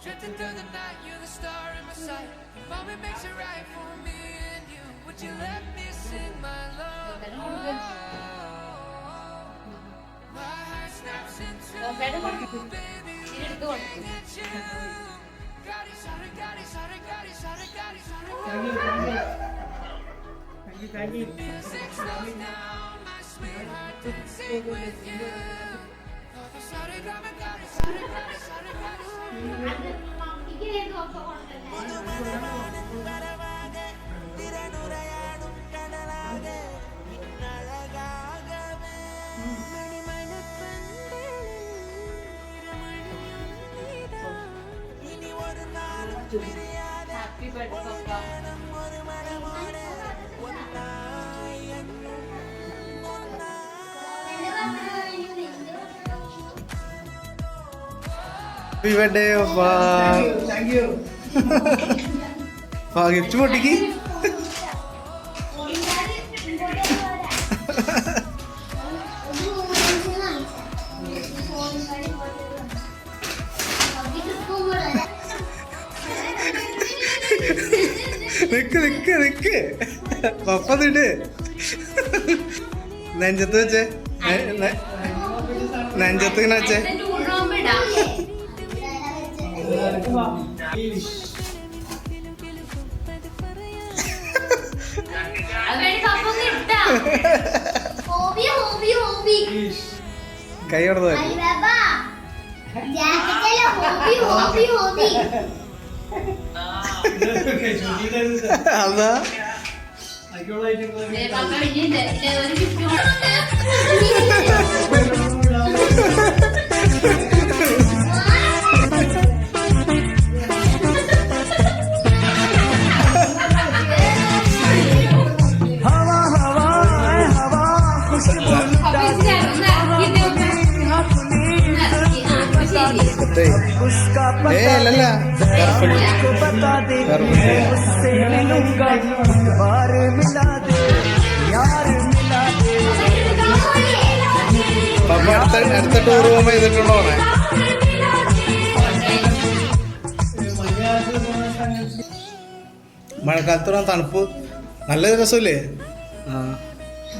Drifting through the night, you're the star in my sight. The moment makes it right for me and you. Would you let me sing my love? My heart snaps into you, baby. It's you. Gadi, sorry, gadi, sorry, gadi, sorry, gadi, sorry. The music slows down, my sweetheart dancing with you. Sorry, gadi, gadi, sorry, gadi, sorry, gadi, sorry. Happy birthday, Papa. Happy birthday, Papa. Thank you. Papa, gift പൊട്ടിക്ക്. നിക്ക് പപ്പ നിട്ട് നെഞ്ചത്ത് വെച്ചേ നെഞ്ചത്ത് ഇങ്ങനെ വെച്ചേ കൈ കൊടുത്തു അതാ അല്ലല്ല പപ്പ അടുത്ത ടൂർ പോകുമ്പോ ചെയ്തിട്ടുണ്ടോ മഴക്കാലത്തോളം തണുപ്പ് നല്ല രസമില്ലേ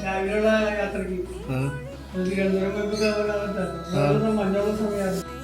രാവിലെയുള്ള യാത്രക്ക് തിരുവനന്തപുരം മഞ്ഞുള്ള സമയമാണ്.